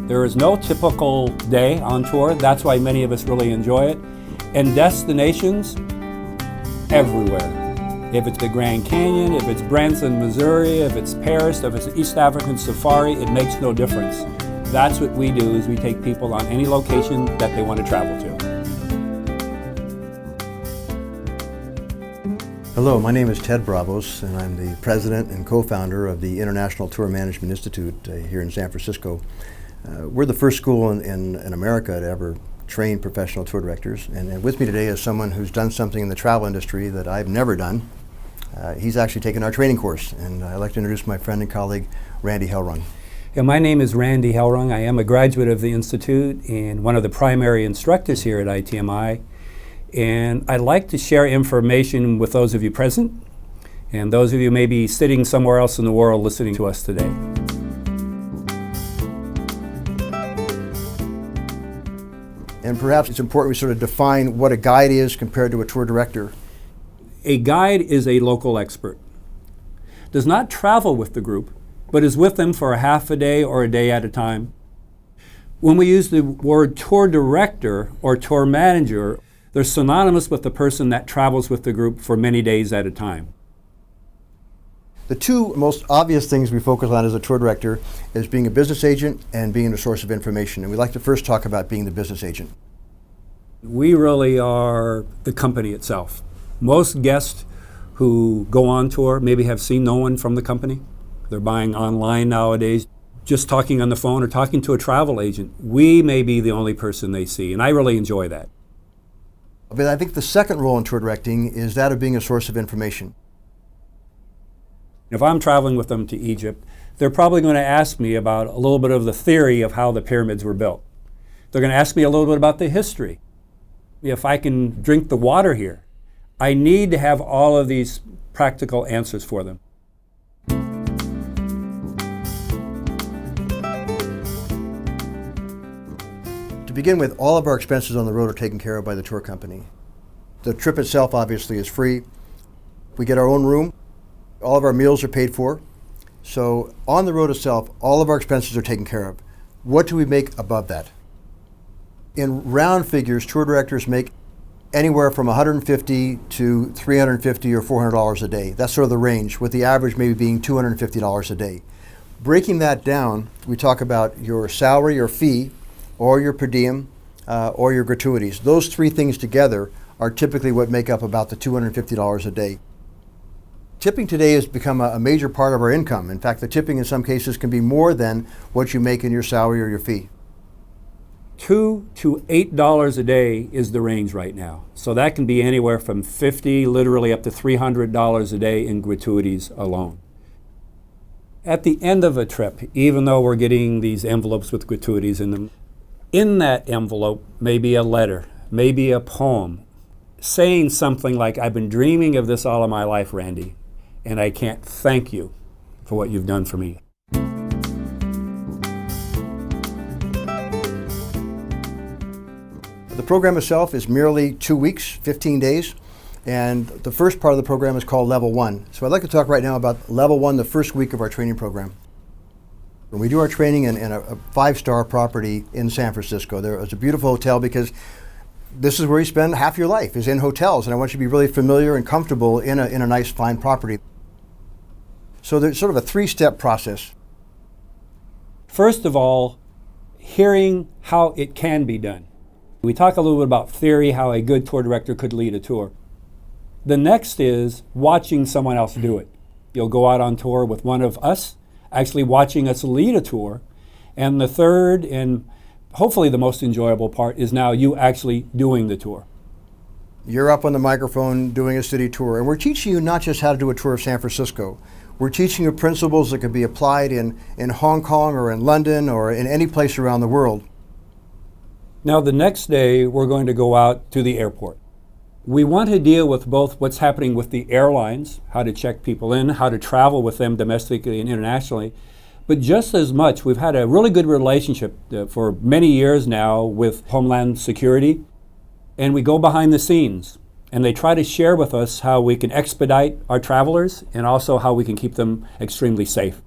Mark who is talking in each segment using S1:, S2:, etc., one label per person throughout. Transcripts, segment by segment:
S1: There is no typical day on tour. That's why many of us really enjoy it. And destinations, everywhere. If it's the Grand Canyon, if it's Branson, Missouri, if it's Paris, if it's East African Safari, it makes no difference. That's what we do, is we take people on any location that they want to travel to.
S2: Hello, my name is Ted Bravos, and I'm the president and co-founder of the International Tour Management Institute here in San Francisco. We're the first school in America to ever train professional tour directors, and with me today is someone who's done something in the travel industry that I've never done. He's actually taken our training course, and I'd like to introduce my friend and colleague, Randy Hellrung.
S1: Yeah, my name is Randy Hellrung. I am a graduate of the Institute and one of the primary instructors here at ITMI. And I'd like to share information with those of you present and those of you maybe sitting somewhere else in the world listening to us today.
S2: And perhaps it's important we sort of define what a guide is compared to a tour director.
S1: A guide is a local expert. Does not travel with the group, but is with them for a half a day or a day at a time. When we use the word tour director or tour manager, they're synonymous with the person that travels with the group for many days at a time.
S2: The two most obvious things we focus on as a tour director is being a business agent and being a source of information. And we'd like to first talk about being the business agent.
S1: We really are the company itself. Most guests who go on tour maybe have seen no one from the company. They're buying online nowadays, just talking on the phone or talking to a travel agent. We may be the only person they see, and I really enjoy that.
S2: But I think the second role in tour directing is that of being a source of information.
S1: If I'm traveling with them to Egypt, they're probably going to ask me about a little bit of the theory of how the pyramids were built. They're going to ask me a little bit about the history. If I can drink the water here, I need to have all of these practical answers for them.
S2: To begin with, all of our expenses on the road are taken care of by the tour company. The trip itself obviously is free. We get our own room. All of our meals are paid for. So on the road itself, all of our expenses are taken care of. What do we make above that? In round figures, tour directors make anywhere from $150 to $350 or $400 a day. That's sort of the range, with the average maybe being $250 a day. Breaking that down, we talk about your salary or fee, or your per diem, or your gratuities. Those three things together are typically what make up about the $250 a day. Tipping today has become a major part of our income. In fact, the tipping in some cases can be more than what you make in your salary or your fee.
S1: $2 to $8 a day is the range right now. So that can be anywhere from $50, literally up to $300 a day in gratuities alone. At the end of a trip, even though we're getting these envelopes with gratuities in them, in that envelope may be a letter, maybe a poem, saying something like, "I've been dreaming of this all of my life, Randy, and I can't thank you for what you've done for me."
S2: The program itself is merely 2 weeks, 15 days, and the first part of the program is called Level 1. So I'd like to talk right now about Level 1, the first week of our training program. When we do our training in a five-star property in San Francisco, there is a beautiful hotel because this is where you spend half your life, is in hotels, and I want you to be really familiar and comfortable in a nice, fine property. So there's sort of a three-step process.
S1: First of all, hearing how it can be done. We talk a little bit about theory, how a good tour director could lead a tour. The next is watching someone else do it. You'll go out on tour with one of us, actually watching us lead a tour. And the third, and hopefully the most enjoyable part, is now you actually doing the tour.
S2: You're up on the microphone doing a city tour, and we're teaching you not just how to do a tour of San Francisco. We're teaching you principles that can be applied in Hong Kong or in London or in any place around the world.
S1: Now the next day, we're going to go out to the airport. We want to deal with both what's happening with the airlines, how to check people in, how to travel with them domestically and internationally, but just as much, we've had a really good relationship for many years now with Homeland Security, and we go behind the scenes, and they try to share with us how we can expedite our travelers and also how we can keep them extremely safe.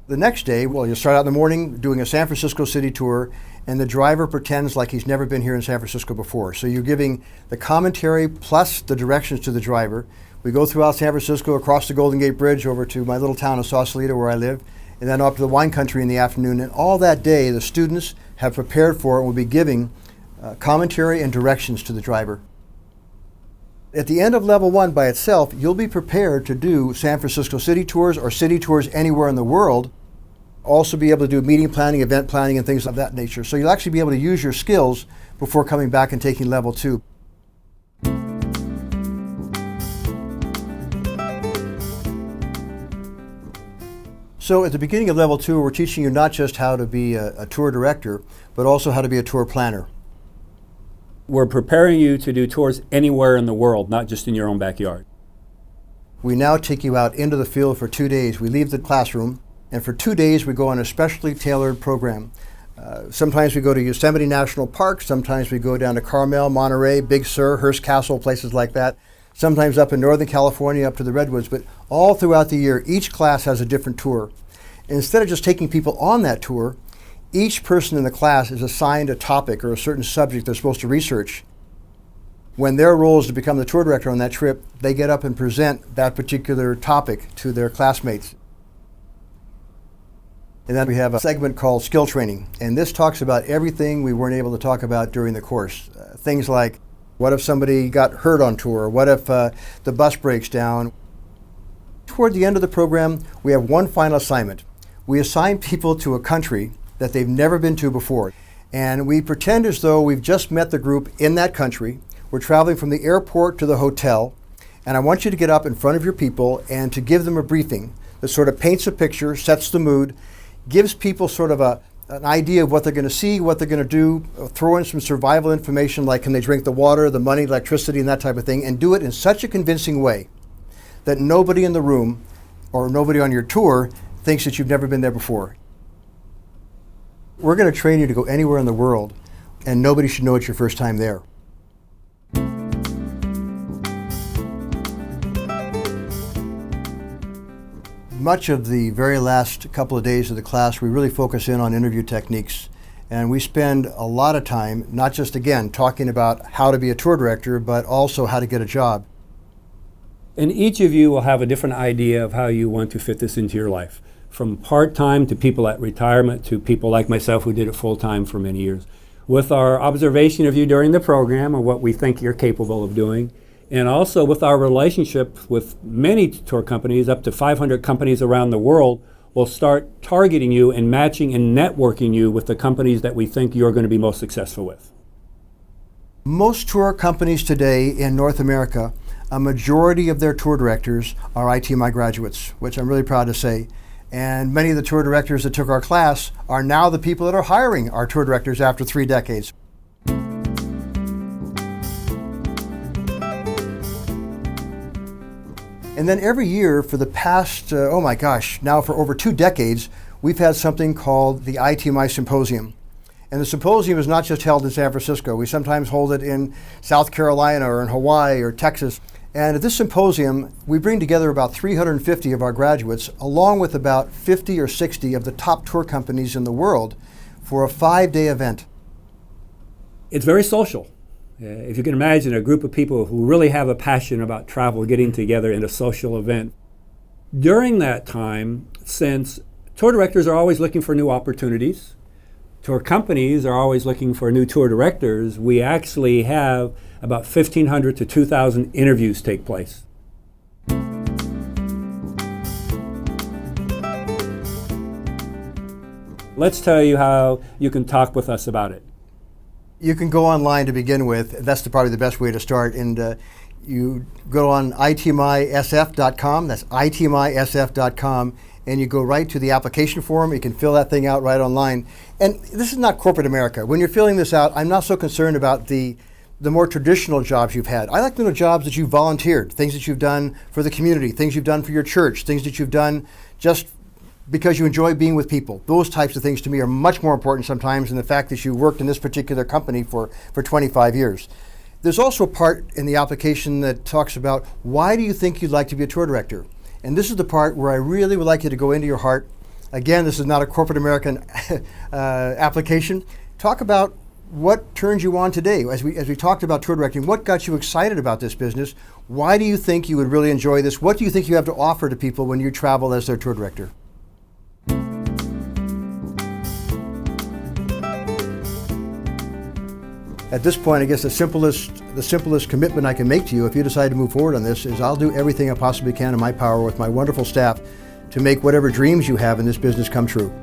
S2: The next day, well, you'll start out in the morning doing a San Francisco city tour, and the driver pretends like he's never been here in San Francisco before. So you're giving the commentary plus the directions to the driver. We go throughout San Francisco, across the Golden Gate Bridge over to my little town of Sausalito where I live, and then up to the wine country in the afternoon. And all that day, the students have prepared for and will be giving commentary and directions to the driver. At the end of level 1 by itself, you'll be prepared to do San Francisco city tours or city tours anywhere in the world. Also be able to do meeting planning, event planning, and things of that nature. So you'll actually be able to use your skills before coming back and taking level 2. So at the beginning of level 2, we're teaching you not just how to be a tour director, but also how to be a tour planner.
S1: We're preparing you to do tours anywhere in the world, not just in your own backyard.
S2: We now take you out into the field for 2 days. We leave the classroom, and for 2 days we go on a specially tailored program. Sometimes we go to Yosemite National Park, sometimes we go down to Carmel, Monterey, Big Sur, Hearst Castle, places like that. Sometimes up in Northern California, up to the Redwoods, but all throughout the year, each class has a different tour. And instead of just taking people on that tour, each person in the class is assigned a topic or a certain subject they're supposed to research. When their role is to become the tour director on that trip, they get up and present that particular topic to their classmates. And then we have a segment called Skill Training, and this talks about everything we weren't able to talk about during the course. Things like, what if somebody got hurt on tour? What if the bus breaks down? Toward the end of the program, we have one final assignment. We assign people to a country that they've never been to before. And we pretend as though we've just met the group in that country. We're traveling from the airport to the hotel. And I want you to get up in front of your people and to give them a briefing that sort of paints a picture, sets the mood, gives people sort of an idea of what they're going to see, what they're going to do, throw in some survival information like can they drink the water, the money, electricity, and that type of thing, and do it in such a convincing way that nobody in the room or nobody on your tour thinks that you've never been there before. We're going to train you to go anywhere in the world, and nobody should know it's your first time there. Much of the very last couple of days of the class, we really focus in on interview techniques. And we spend a lot of time, not just, again, talking about how to be a tour director, but also how to get a job.
S1: And each of you will have a different idea of how you want to fit this into your life. From part-time to people at retirement to people like myself who did it full-time for many years. With our observation of you during the program and what we think you're capable of doing, and also with our relationship with many tour companies, up to 500 companies around the world, we'll start targeting you and matching and networking you with the companies that we think you're going to be most successful with.
S2: Most tour companies today in North America, a majority of their tour directors are ITMI graduates, which I'm really proud to say. And many of the tour directors that took our class are now the people that are hiring our tour directors after 3 decades. And then every year for the past, now for over 2 decades, we've had something called the ITMI Symposium. And the symposium is not just held in San Francisco. We sometimes hold it in South Carolina or in Hawaii or Texas. And at this symposium, we bring together about 350 of our graduates, along with about 50 or 60 of the top tour companies in the world for a 5-day event.
S1: It's very social. If you can imagine a group of people who really have a passion about travel getting together in a social event. During that time, since tour directors are always looking for new opportunities, tour companies are always looking for new tour directors, we actually have about 1,500 to 2,000 interviews take place. Let's tell you how you can talk with us about it.
S2: You can go online to begin with. That's probably the best way to start. And you go on itmisf.com. That's itmisf.com. And you go right to the application form. You can fill that thing out right online. And this is not corporate America. When you're filling this out, I'm not so concerned about the more traditional jobs you've had. I like to know jobs that you volunteered, things that you've done for the community, things you've done for your church, things that you've done just because you enjoy being with people. Those types of things to me are much more important sometimes than the fact that you worked in this particular company for 25 years. There's also a part in the application that talks about why do you think you'd like to be a tour director? And this is the part where I really would like you to go into your heart Again, this is not a corporate American application. Talk about what turned you on today. As we talked about tour directing, what got you excited about this business? Why do you think you would really enjoy this? What do you think you have to offer to people when you travel as their tour director? At this point, I guess the simplest commitment I can make to you, if you decide to move forward on this, is I'll do everything I possibly can in my power with my wonderful staff to make whatever dreams you have in this business come true.